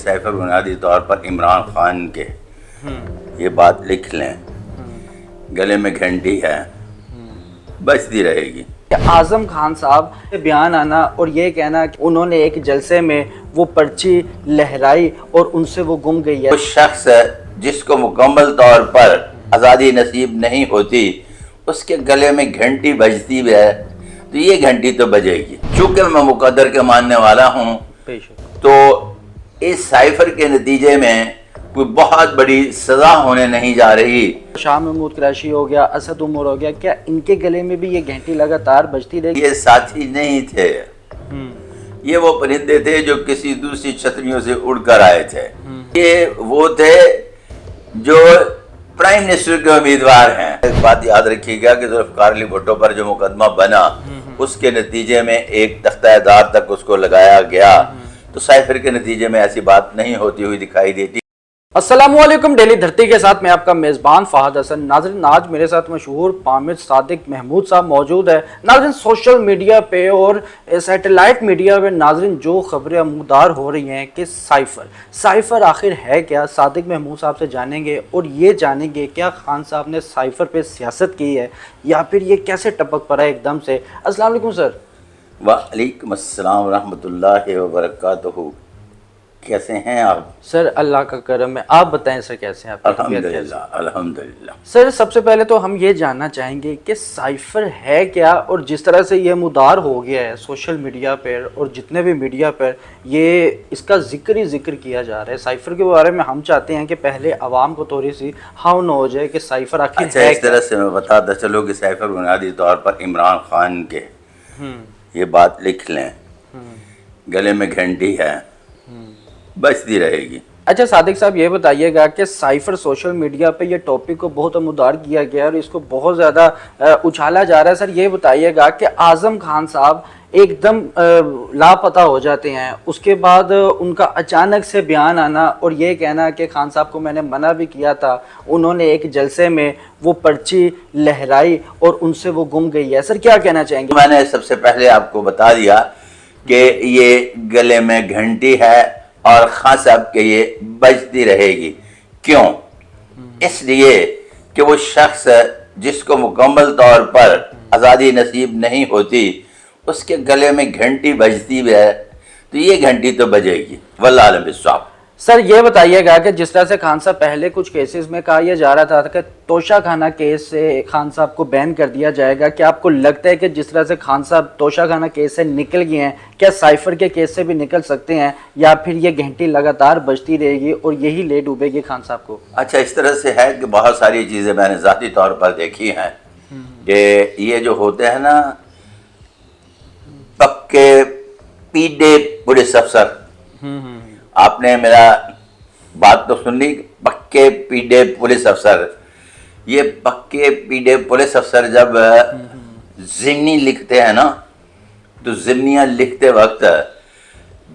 Cipher بنیادی طور پر عمران خان کے یہ بات لکھ لیں، گلے میں گھنٹی ہے بجتی رہے گی۔ اعظم خان صاحب بیان آنا اور یہ کہنا کہ انہوں نے ایک جلسے میں وہ پرچی لہرائی اور ان سے وہ گم گئی ہے۔ وہ شخص جس کو مکمل طور پر آزادی نصیب نہیں ہوتی اس کے گلے میں گھنٹی بجتی بھی ہے تو یہ گھنٹی تو بجے گی۔ چونکہ میں مقدر کے ماننے والا ہوں تو اس سائفر کے نتیجے میں کوئی بہت بڑی سزا ہونے نہیں جا رہی۔ شاہ محمود قریشی ہو گیا، اسد عمر ہو گیا، کیا ان کے گلے میں بھی یہ گھنٹی لگاتار بجتی رہے گی؟ یہ ساتھی نہیں تھے، یہ وہ پرندے تھے جو کسی دوسری چھتریوں سے اڑ کر آئے تھے۔ یہ وہ تھے جو پرائم منسٹر کے امیدوار ہیں۔ ایک بات یاد رکھیے گا کہ ذوالفقار علی بھٹو پر جو مقدمہ بنا اس کے نتیجے میں ایک تختہ دار تک اس کو لگایا گیا، تو سائفر کے نتیجے میں ایسی بات نہیں ہوتی ہوئی دکھائی دیتی۔ السلام علیکم، ڈیلی دھرتی کے ساتھ میں آپ کا میزبان فہد حسن۔ ناظرین، آج میرے ساتھ مشہور پامر صادق محمود صاحب موجود ہے۔ ناظرین، سوشل میڈیا پہ اور سیٹلائٹ میڈیا پہ ناظرین جو خبریں عمودار ہو رہی ہیں کہ سائفر آخر ہے کیا، صادق محمود صاحب سے جانیں گے اور یہ جانیں گے کیا خان صاحب نے سائفر پہ سیاست کی ہے یا پھر یہ کیسے ٹپک پڑا ایک دم سے۔ السلام علیکم سر۔ وعلیکم السلام ورحمۃ اللہ وبرکاتہ۔ کیسے ہیں آپ؟ سر اللہ کا کرم ہے، آپ بتائیں سر کیسے ہیں آپ؟ الحمدللہ الحمدللہ۔ سر سب سے پہلے تو ہم یہ جاننا چاہیں گے کہ سائفر ہے کیا، اور جس طرح سے یہ مدار ہو گیا ہے سوشل میڈیا پر اور جتنے بھی میڈیا پر یہ اس کا ذکر کیا جا رہا ہے سائفر کے بارے میں، ہم چاہتے ہیں کہ پہلے عوام کو تھوڑی سی ہاؤن ہو جائے کہ سائفر آخر اچھا، ہے اس طرح سے میں بتاتا چلو کہ سائفر بنیادی طور پر عمران خان کے یہ بات لکھ لیں، گلے میں گھنٹی ہے بجتی رہے گی۔ اچھا صادق صاحب، یہ بتائیے گا کہ سائفر سوشل میڈیا پہ یہ ٹاپک کو بہت عمودار کیا گیا اور اس کو بہت زیادہ اچھالا جا رہا ہے۔ سر یہ بتائیے گا کہ اعظم خان صاحب ایک دم لاپتہ ہو جاتے ہیں، اس کے بعد ان کا اچانک سے بیان آنا اور یہ کہنا کہ خان صاحب کو میں نے منع بھی کیا تھا، انہوں نے ایک جلسے میں وہ پرچی لہرائی اور ان سے وہ گم گئی ہے۔ سر کیا کہنا چاہیں گے؟ میں نے سب سے پہلے آپ کو بتا دیا کہ یہ گلے میں گھنٹی ہے اور خان صاحب کے یہ بجتی رہے گی۔ کیوں؟ اس لیے کہ وہ شخص جس کو مکمل طور پر آزادی نصیب نہیں ہوتی اس کے گلے میں گھنٹی بجتی بھی ہے تو یہ گھنٹی تو بجے گی۔ واللہ عالم بالصواب۔ سر یہ بتائیے گا کہ جس طرح سے خان صاحب پہلے کچھ کیسز میں کہا یہ جا رہا تھا کہ توشہ خانہ کیس سے خان صاحب کو بین کر دیا جائے گا، کیا آپ کو لگتا ہے کہ جس طرح سے خان صاحب توشہ خانہ کیس سے نکل گئے ہیں کیا سائفر کے کیس سے بھی نکل سکتے ہیں، یا پھر یہ گھنٹی لگاتار بجتی رہے گی اور یہی لے ڈوبے گی خان صاحب کو؟ اچھا، اس طرح سے ہے کہ بہت ساری چیزیں میں نے ذاتی طور پر دیکھی ہیں کہ یہ جو ہوتے ہیں نا پکے پیڈے پولیس افسر، آپ نے میرا بات تو سننی، پکے پیڈے پولیس افسر، یہ پکے پیڈے پولیس افسر جب ضمنی لکھتے ہیں نا تو ضمنیاں لکھتے وقت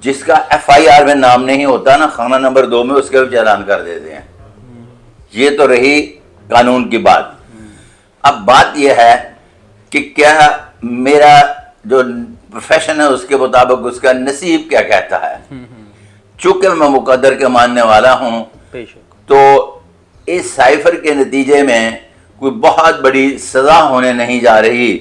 جس کا ایف آئی آر میں نام نہیں ہوتا نا، خانہ نمبر 2 میں اس کا بھی چالان کر دیتے ہیں۔ یہ تو رہی قانون کی بات۔ اب بات یہ ہے کہ کیا میرا جو پروفیشن ہے اس کے مطابق اس کا نصیب کیا کہتا ہے۔ چونکہ میں مقدر کے ماننے والا ہوں تو اس سائفر کے نتیجے میں کوئی بہت بڑی سزا ہونے نہیں جا رہی۔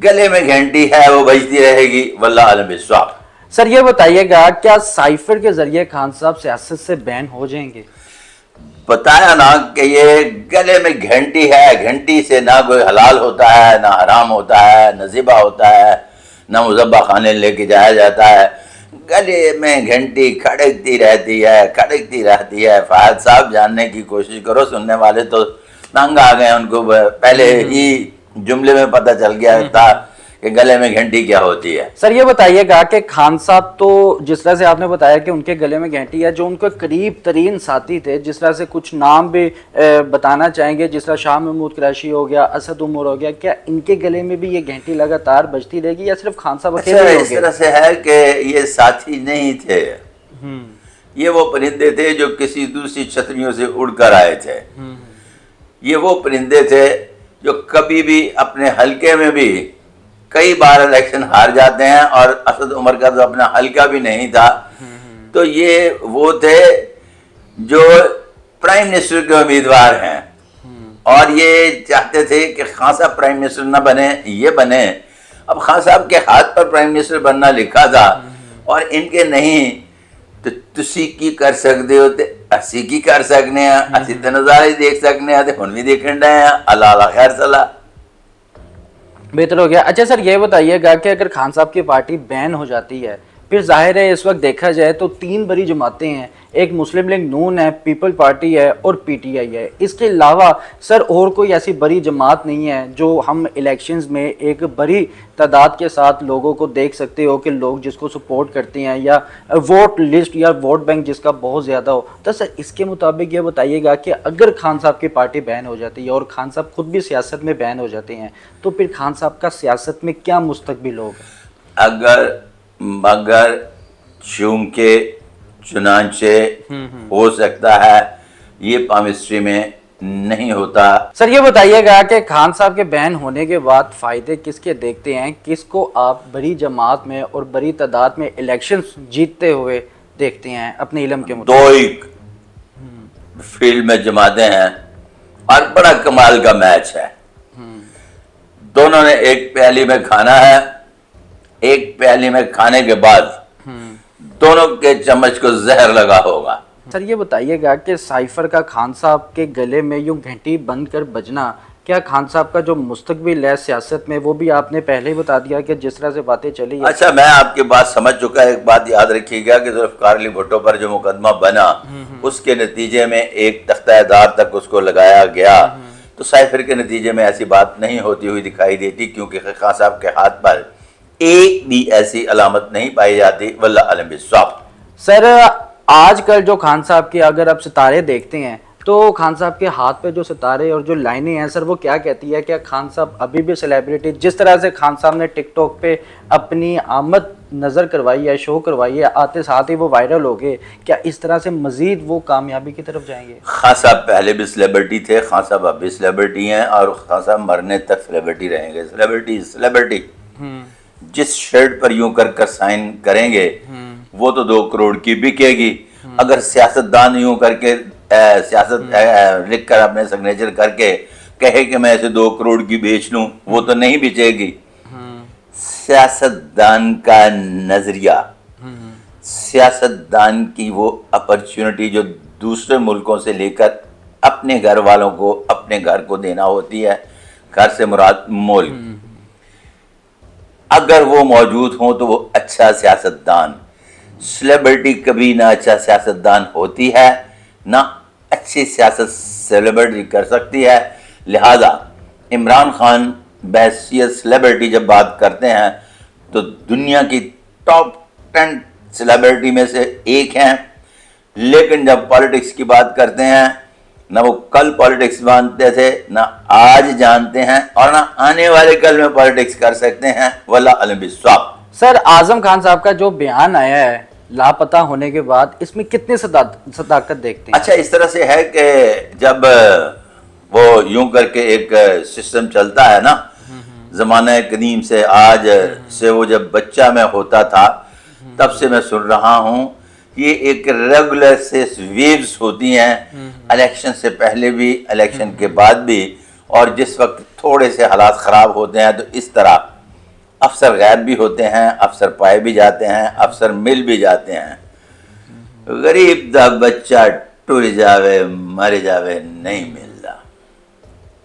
گلے میں گھنٹی ہے وہ بجتی رہے گی، واللہ عالم بالصواب۔ سر یہ بتائیے گا کیا سائفر کے ذریعے خان صاحب سیاست سے بین ہو جائیں گے؟ بتایا نا کہ یہ گلے میں گھنٹی ہے، گھنٹی سے نہ کوئی حلال ہوتا ہے، نہ حرام ہوتا ہے، نہ ذبح ہوتا ہے، نہ مذبح خانے لے کے جایا جاتا ہے۔ گلے میں گھنٹی کھڑکتی رہتی ہے۔ فہد صاحب جاننے کی کوشش کرو، سننے والے تو تنگ آ گئے، ان کو پہلے ہی جملے میں پتہ چل گیا تھا کہ گلے میں گھنٹی کیا ہوتی ہے۔ سر یہ بتائیے گا کہ خان صاحب تو جس طرح سے آپ نے بتایا کہ ان کے گلے میں گھنٹی ہے، جو ان کے قریب ترین ساتھی تھے، جس طرح سے کچھ نام بھی بتانا چاہیں گے، جس طرح شاہ محمود قریشی ہو گیا، اسد عمر ہو گیا، کیا ان کے گلے میں بھی یہ گھنٹی لگاتار بجتی رہے گی یا صرف خان صاحب اکیلے ہوں گے؟ اس طرح سے ہے کہ یہ ساتھی نہیں تھے، یہ وہ پرندے تھے جو کسی دوسری چھتریوں سے اڑ کر آئے تھے۔ یہ وہ پرندے تھے جو کبھی بھی اپنے حلقے میں بھی کئی بار الیکشن ہار جاتے ہیں، اور اسد عمر کا تو اپنا حلقہ بھی نہیں تھا تو یہ وہ تھے جو پرائم منسٹر کے امیدوار ہیں اور یہ چاہتے تھے کہ خان صاحب پرائم منسٹر نہ بنے، یہ بنے. اب خان صاحب کے ہاتھ پر پرائم منسٹر بننا لکھا تھا اور ان کے نہیں، تو تسی کی کر سکتے ہو تے اسی کی کر سکنے ہیں، اسی تے نظارے دیکھ سکنے ہیں تے ہن بھی دیکھن رہے ہیں. اللہ اللہ خیر صلاح. بہتر ہو گیا. اچھا سر یہ بتائیے گا کہ اگر خان صاحب کی پارٹی بین ہو جاتی ہے، پھر ظاہر ہے اس وقت دیکھا جائے تو 3 بڑی جماعتیں ہیں، ایک مسلم لیگ نون ہے، پیپل پارٹی ہے اور پی ٹی آئی ہے. اس کے علاوہ سر اور کوئی ایسی بڑی جماعت نہیں ہے جو ہم الیکشنز میں ایک بڑی تعداد کے ساتھ لوگوں کو دیکھ سکتے ہو کہ لوگ جس کو سپورٹ کرتے ہیں یا ووٹ لسٹ یا ووٹ بینک جس کا بہت زیادہ ہو. تو سر اس کے مطابق یہ بتائیے گا کہ اگر خان صاحب کی پارٹی بین ہو جاتی ہے اور خان صاحب خود بھی سیاست میں بین ہو جاتے ہیں تو پھر خان صاحب کا سیاست میں کیا مستقبل ہوگا؟ مگر چونکہ چنانچہ ہو سکتا ہے یہ پامسٹری میں نہیں ہوتا. سر یہ بتائیے گا کہ خان صاحب کے بین ہونے کے بعد فائدے کس کے دیکھتے ہیں، کس کو آپ بڑی جماعت میں اور بڑی تعداد میں الیکشن جیتتے ہوئے دیکھتے ہیں اپنے علم کے مطابق؟ 2 ایک فیلڈ میں جماعتیں ہیں اور بڑا کمال کا میچ ہے. دونوں نے ایک پیالی میں کھانا ہے، ایک پیالی میں کھانے کے بعد دونوں کے چمچ کو زہر لگا ہوگا. سر یہ بتائیے گا کہ سائفر کا خان صاحب کے گلے میں یوں گھنٹی بند کر بجنا، کیا خان صاحب کا جو مستقبل ہے سیاست میں وہ بھی آپ نے پہلے ہی بتا دیا کہ جس طرح سے باتیں چلی ہیں؟ اچھا میں آپ کی بات سمجھ چکا. ایک بات یاد رکھیے گا کہ ذوالفقار علی بھٹو پر جو مقدمہ بنا اس کے نتیجے میں ایک تختہ دار تک اس کو لگایا گیا. تو سائفر کے نتیجے میں ایسی بات نہیں ہوتی ہوئی دکھائی دیتی، کیونکہ خان صاحب کے ہاتھ پر ایک بھی ایسی علامت نہیں پائی جاتی. واللہ علم بالصواب. سر آج کل جو خان صاحب کے اگر آپ ستارے دیکھتے ہیں تو خان صاحب کے ہاتھ پہ جو ستارے اور جو لائنیں ہیں سر وہ کیا کہتی ہے؟ کیا خان صاحب ابھی بھی سیلیبریٹی، جس طرح سے خان صاحب نے ٹک ٹاک پہ اپنی آمد نظر کروائی ہے، شو کروائی ہے، آتے ساتھ ہی وہ وائرل ہو گئے، کیا اس طرح سے مزید وہ کامیابی کی طرف جائیں گے؟ خان صاحب پہلے بھی سیلیبریٹی تھے، خان صاحب اب بھی سیلیبریٹی ہیں اور خان صاحب مرنے تک سیلیبریٹی رہیں گے. سیلیبریٹی جس شرٹ پر یوں کر سائن کریں گے وہ تو 2 کروڑ کی بکے گی. اگر سیاستدان یوں کر کے سیاست لکھ کر اپنے سگنیچر کر کے کہے کہ میں اسے 2 کروڑ کی بیچ لوں، وہ تو نہیں بیچے گی. سیاستدان کا نظریہ، سیاستدان کی وہ اپرچونٹی جو دوسرے ملکوں سے لے کر اپنے گھر والوں کو اپنے گھر کو دینا ہوتی ہے، گھر سے مراد ملک، اگر وہ موجود ہوں تو وہ اچھا سیاستدان. سیلیبریٹی کبھی نہ اچھا سیاستدان ہوتی ہے نہ اچھی سیاست سیلیبریٹی کر سکتی ہے. لہذا عمران خان بحیثیت سیلیبریٹی جب بات کرتے ہیں تو دنیا کی ٹاپ 10 سیلیبریٹی میں سے ایک ہیں، لیکن جب پالیٹکس کی بات کرتے ہیں نہ وہ کل پالیٹکس جانتے تھے، نہ آج جانتے ہیں اور نہ آنے والے کل میں پالیٹکس کر سکتے ہیں. واللہ علم بالصواب. سر اعظم خان صاحب کا جو بیان آیا ہے لاپتہ ہونے کے بعد، اس میں کتنی صداقت دیکھتے ہیں؟ اچھا اس طرح سے ہے کہ جب وہ یوں کر کے ایک سسٹم چلتا ہے نا، زمانہ قدیم سے آج سے، وہ جب بچہ میں ہوتا تھا تب سے میں سن رہا ہوں، یہ ایک ریگولر سے ویوز ہوتی ہیں، الیکشن سے پہلے بھی الیکشن کے بعد بھی، اور جس وقت تھوڑے سے حالات خراب ہوتے ہیں تو اس طرح افسر غائب بھی ہوتے ہیں، افسر پائے بھی جاتے ہیں، افسر مل بھی جاتے ہیں. غریب دا بچہ ٹر جاوے مر جاوے نہیں ملتا.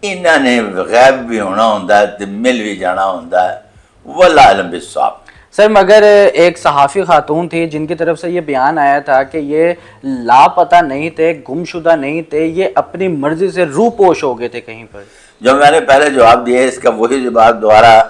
انہوں نے غائب بھی ہونا ہوتا ہے تو مل بھی جانا ہوتا ہے. واللہ علم بالصواب. سر مگر ایک صحافی خاتون تھی جن کی طرف سے یہ بیان آیا تھا کہ یہ لاپتہ نہیں تھے، گمشدہ نہیں تھے، یہ اپنی مرضی سے روح پوش ہو گئے تھے کہیں پر. جو میں نے پہلے جواب دیا ہے اس کا وہی جواب دوبارہ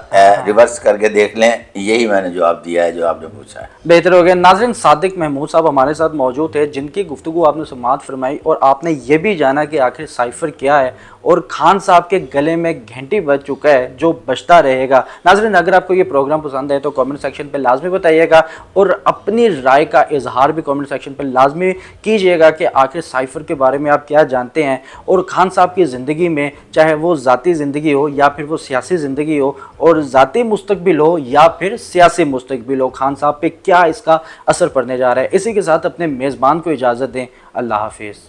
ریورس کر کے دیکھ لیں، یہی میں نے جواب دیا ہے جو آپ نے پوچھا ہے. بہتر ہو گیا. ناظرین صادق محمود صاحب ہمارے ساتھ موجود تھے جن کی گفتگو آپ نے سماعت فرمائی اور آپ نے یہ بھی جانا کہ آخر سائفر کیا ہے اور خان صاحب کے گلے میں گھنٹی بج چکا ہے جو بجتا رہے گا. ناظرین اگر آپ کو یہ پروگرام پسند ہے تو کامنٹ سیکشن پہ لازمی بتائیے گا اور اپنی رائے کا اظہار بھی کامنٹ سیکشن پہ لازمی کیجیے گا کہ آخر سائفر کے بارے میں آپ کیا جانتے ہیں اور خان صاحب کی زندگی میں چاہے وہ ذاتی زندگی ہو یا پھر وہ سیاسی زندگی ہو اور ذاتی مستقبل ہو یا پھر سیاسی مستقبل ہو، خان صاحب پہ کیا اس کا اثر پڑنے جا رہا ہے؟ اسی کے ساتھ اپنے میزبان کو اجازت دیں، اللہ حافظ۔